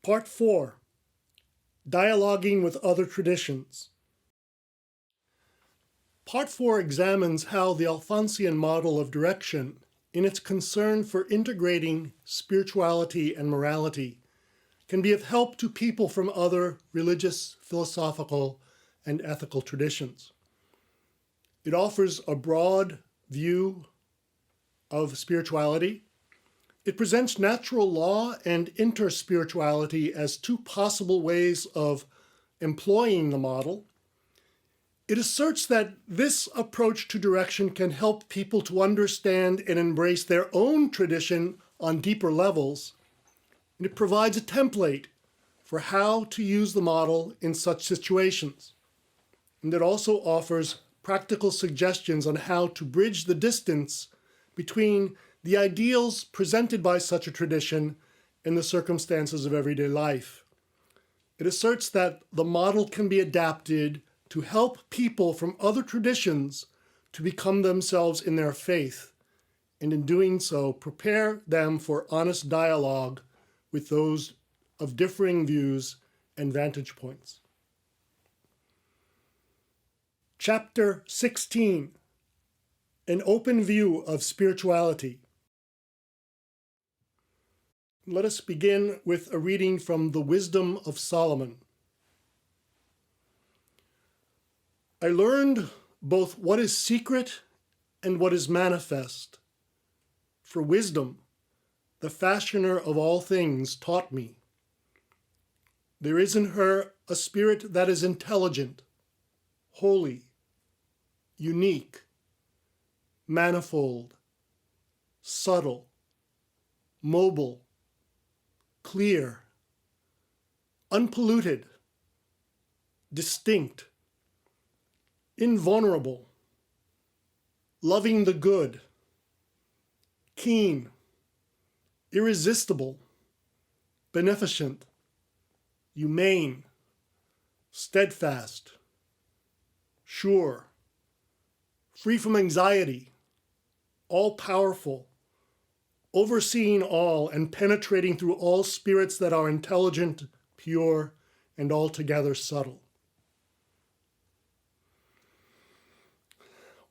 Part 4, Dialoguing with Other Traditions. Part 4 examines how the Alphonsian model of direction, in its concern for integrating spirituality and morality, can be of help to people from other religious, philosophical, and ethical traditions. It offers a broad view of spirituality. It presents natural law and interspirituality as two possible ways of employing the model. It asserts that this approach to direction can help people to understand and embrace their own tradition on deeper levels. And it provides a template for how to use the model in such situations. And it also offers practical suggestions on how to bridge the distance between the ideals presented by such a tradition and the circumstances of everyday life. It asserts that the model can be adapted to help people from other traditions to become themselves in their faith, and in doing so, prepare them for honest dialogue with those of differing views and vantage points. Chapter 16, An Open View of Spirituality. Let us begin with a reading from the Wisdom of Solomon. I learned both what is secret and what is manifest. For wisdom, the fashioner of all things, taught me. There is in her a spirit that is intelligent, holy, unique, manifold, subtle, mobile, clear, unpolluted, distinct, invulnerable, loving the good, keen, irresistible, beneficent, humane, steadfast, sure, free from anxiety, all-powerful, overseeing all and penetrating through all spirits that are intelligent, pure, and altogether subtle.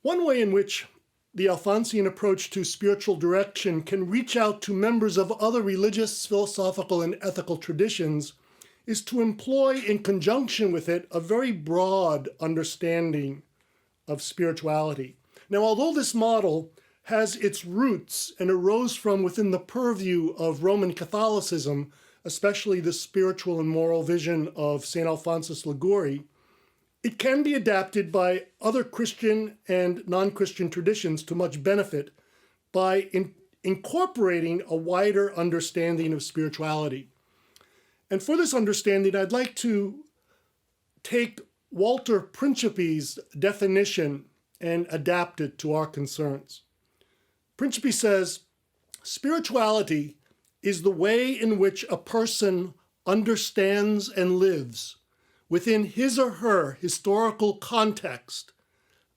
One way in which the Alphonsian approach to spiritual direction can reach out to members of other religious, philosophical, and ethical traditions is to employ in conjunction with it a very broad understanding of spirituality. Now, although this model has its roots and arose from within the purview of Roman Catholicism, especially the spiritual and moral vision of St. Alphonsus de Liguori, it can be adapted by other Christian and non-Christian traditions to much benefit by incorporating a wider understanding of spirituality. And for this understanding, I'd like to take Walter Principi's definition and adapt it to our concerns. Principi says, spirituality is the way in which a person understands and lives within his or her historical context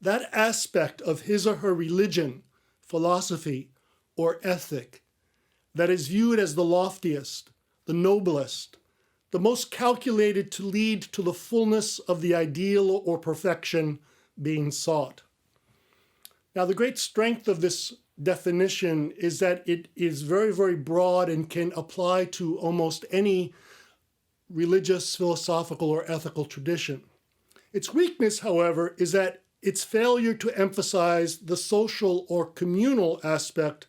that aspect of his or her religion, philosophy, or ethic that is viewed as the loftiest, the noblest, the most calculated to lead to the fullness of the ideal or perfection being sought. Now, the great strength of this definition is that it is very, very broad and can apply to almost any religious, philosophical, or ethical tradition. Its weakness, however, is that its failure to emphasize the social or communal aspect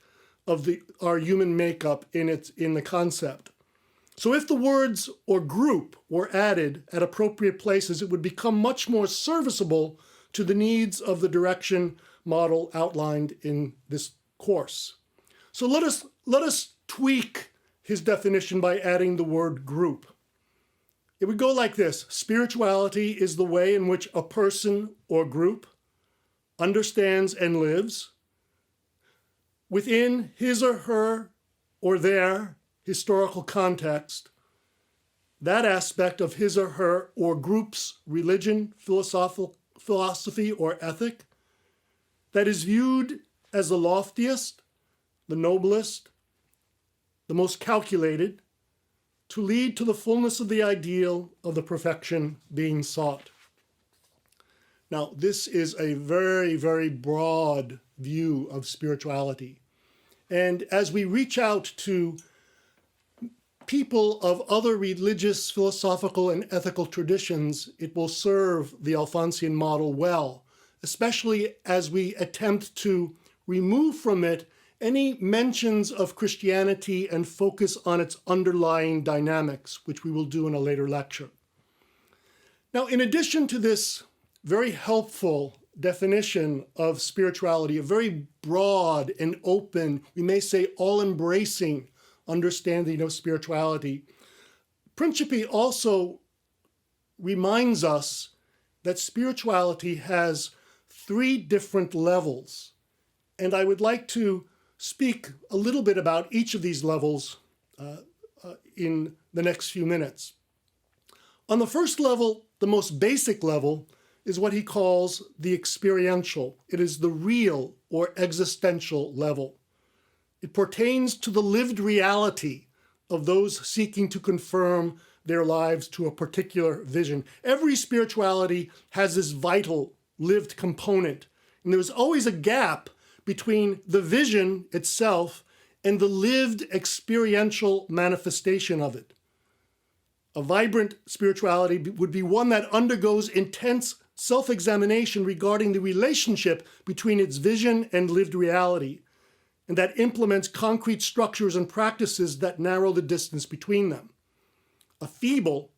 of our human makeup in the concept. So if the words or group were added at appropriate places, it would become much more serviceable to the needs of the direction model outlined in this course. So let us tweak his definition by adding the word group. It would go like this: spirituality is the way in which a person or group understands and lives within his or her or their historical context, that aspect of his or her or group's religion, philosophy, or ethic that is viewed as the loftiest, the noblest, the most calculated to lead to the fullness of the ideal of the perfection being sought. Now, this is a very, very broad view of spirituality. And as we reach out to people of other religious, philosophical, and ethical traditions, it will serve the Alphonsian model well, especially as we attempt to remove from it any mentions of Christianity and focus on its underlying dynamics, which we will do in a later lecture. Now, in addition to this very helpful definition of spirituality, a very broad and open, we may say all-embracing understanding of spirituality, Principe also reminds us that spirituality has three different levels. And I would like to speak a little bit about each of these levels in the next few minutes. On the first level, the most basic level, is what he calls the experiential. It is the real or existential level. It pertains to the lived reality of those seeking to confirm their lives to a particular vision. Every spirituality has this vital lived component, and there's always a gap between the vision itself and the lived experiential manifestation of it. A vibrant spirituality would be one that undergoes intense self-examination regarding the relationship between its vision and lived reality, and that implements concrete structures and practices that narrow the distance between them. A feeble,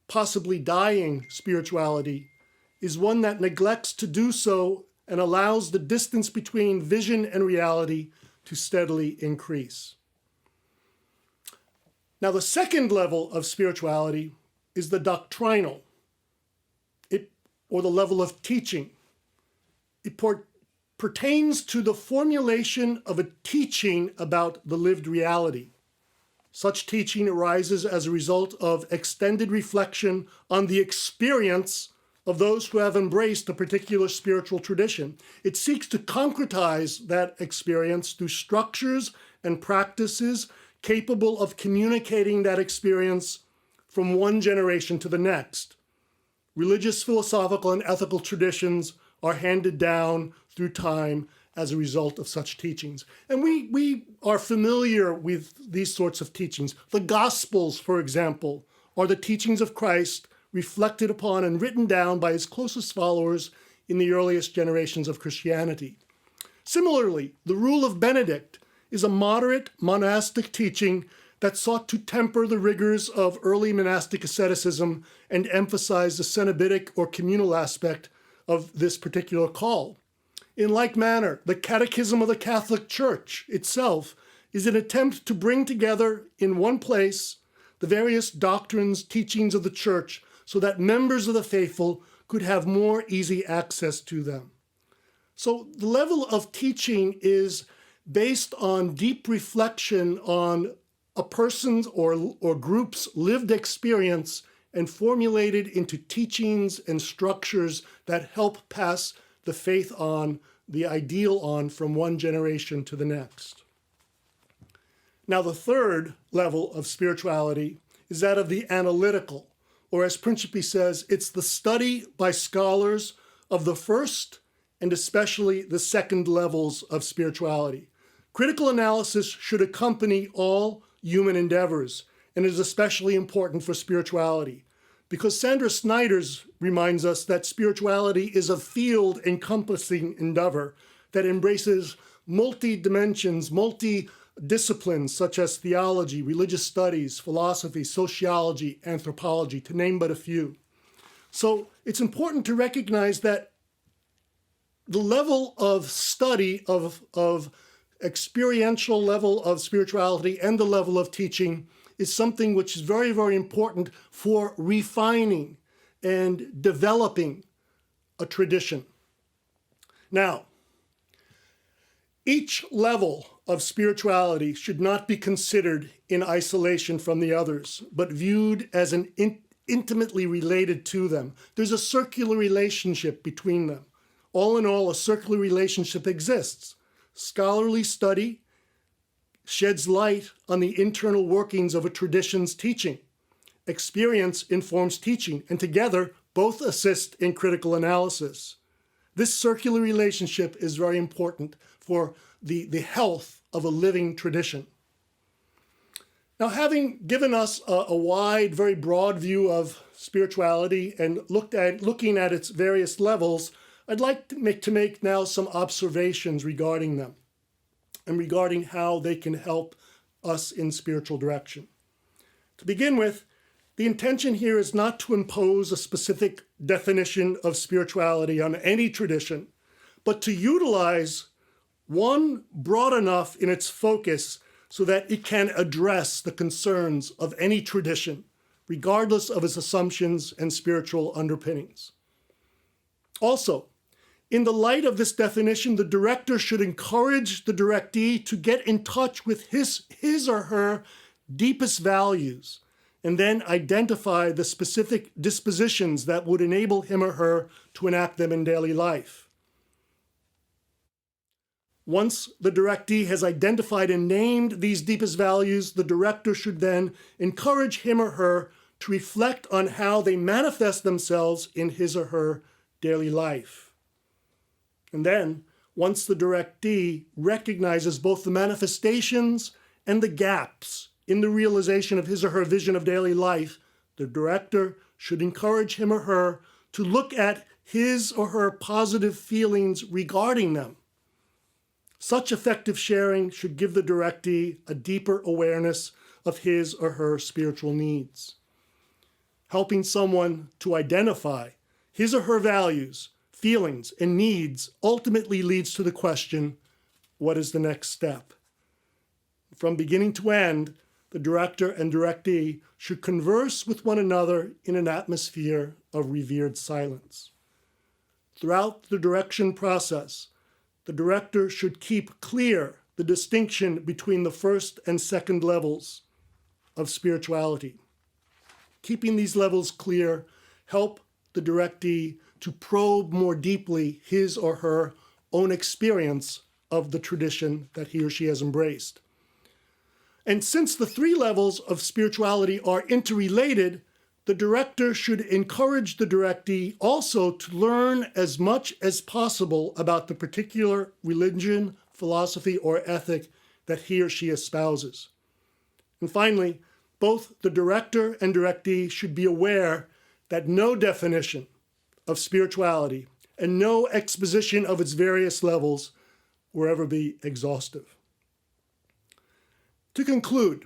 possibly dying spirituality is one that neglects to do so and allows the distance between vision and reality to steadily increase. Now, the second level of spirituality is the doctrinal, or the level of teaching. It pertains to the formulation of a teaching about the lived reality. Such teaching arises as a result of extended reflection on the experience of those who have embraced a particular spiritual tradition. It seeks to concretize that experience through structures and practices capable of communicating that experience from one generation to the next. Religious, philosophical, and ethical traditions are handed down through time as a result of such teachings. And we are familiar with these sorts of teachings. The Gospels, for example, are the teachings of Christ reflected upon and written down by his closest followers in the earliest generations of Christianity. Similarly, the Rule of Benedict is a moderate monastic teaching that sought to temper the rigors of early monastic asceticism and emphasize the cenobitic or communal aspect of this particular call. In like manner, the Catechism of the Catholic Church itself is an attempt to bring together in one place the various doctrines, teachings of the Church, so that members of the faithful could have more easy access to them. So the level of teaching is based on deep reflection on a person's or group's lived experience and formulated into teachings and structures that help pass the faith on, the ideal on, from one generation to the next. Now, the third level of spirituality is that of the analytical, or as Principe says, it's the study by scholars of the first and especially the second levels of spirituality. Critical analysis should accompany all human endeavors, and is especially important for spirituality, because Sandra Snyder's reminds us that spirituality is a field-encompassing endeavor that embraces multi-dimensions, multi-disciplines such as theology, religious studies, philosophy, sociology, anthropology, to name but a few. So it's important to recognize that the level of study of experiential level of spirituality and the level of teaching is something which is very, very important for refining and developing a tradition. Now, each level of spirituality should not be considered in isolation from the others, but viewed as intimately related to them. There's a circular relationship between them. All in all, a circular relationship exists. Scholarly study sheds light on the internal workings of a tradition's teaching. Experience informs teaching, and together both assist in critical analysis. This circular relationship is very important for the health of a living tradition. Now, having given us a wide, very broad view of spirituality and looking at its various levels, I'd like to make now some observations regarding them and regarding how they can help us in spiritual direction. To begin with, the intention here is not to impose a specific definition of spirituality on any tradition, but to utilize one broad enough in its focus so that it can address the concerns of any tradition, regardless of its assumptions and spiritual underpinnings. Also, in the light of this definition, the director should encourage the directee to get in touch with his or her deepest values and then identify the specific dispositions that would enable him or her to enact them in daily life. Once the directee has identified and named these deepest values, the director should then encourage him or her to reflect on how they manifest themselves in his or her daily life. And then, once the directee recognizes both the manifestations and the gaps in the realization of his or her vision of daily life, the director should encourage him or her to look at his or her positive feelings regarding them. Such effective sharing should give the directee a deeper awareness of his or her spiritual needs. Helping someone to identify his or her values, feelings, and needs ultimately leads to the question, what is the next step? From beginning to end, the director and directee should converse with one another in an atmosphere of revered silence. Throughout the direction process, the director should keep clear the distinction between the first and second levels of spirituality. Keeping these levels clear help the directee to probe more deeply his or her own experience of the tradition that he or she has embraced. And since the three levels of spirituality are interrelated, the director should encourage the directee also to learn as much as possible about the particular religion, philosophy, or ethic that he or she espouses. And finally, both the director and directee should be aware that no definition of spirituality and no exposition of its various levels will ever be exhaustive. To conclude,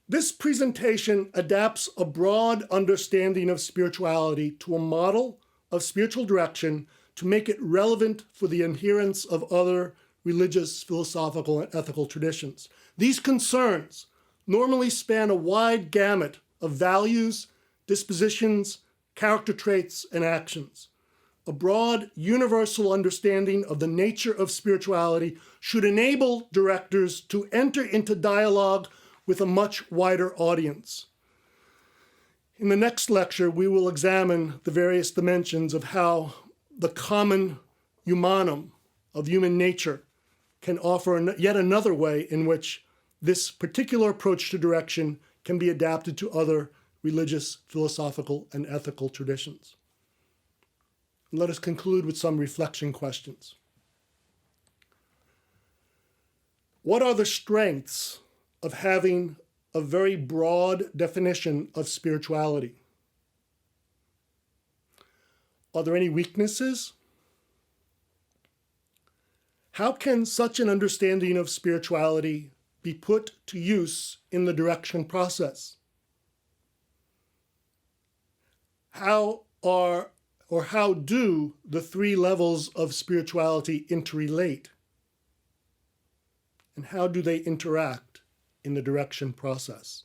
this presentation adapts a broad understanding of spirituality to a model of spiritual direction to make it relevant for the adherents of other religious, philosophical, and ethical traditions. These concerns normally span a wide gamut of values, dispositions, character traits, and actions. A broad, universal understanding of the nature of spirituality should enable directors to enter into dialogue with a much wider audience. In the next lecture, we will examine the various dimensions of how the common humanum of human nature can offer yet another way in which this particular approach to direction can be adapted to other religious, philosophical, and ethical traditions. And let us conclude with some reflection questions. What are the strengths of having a very broad definition of spirituality? Are there any weaknesses? How can such an understanding of spirituality be put to use in the direction process? How do the three levels of spirituality interrelate? And how do they interact in the direction process?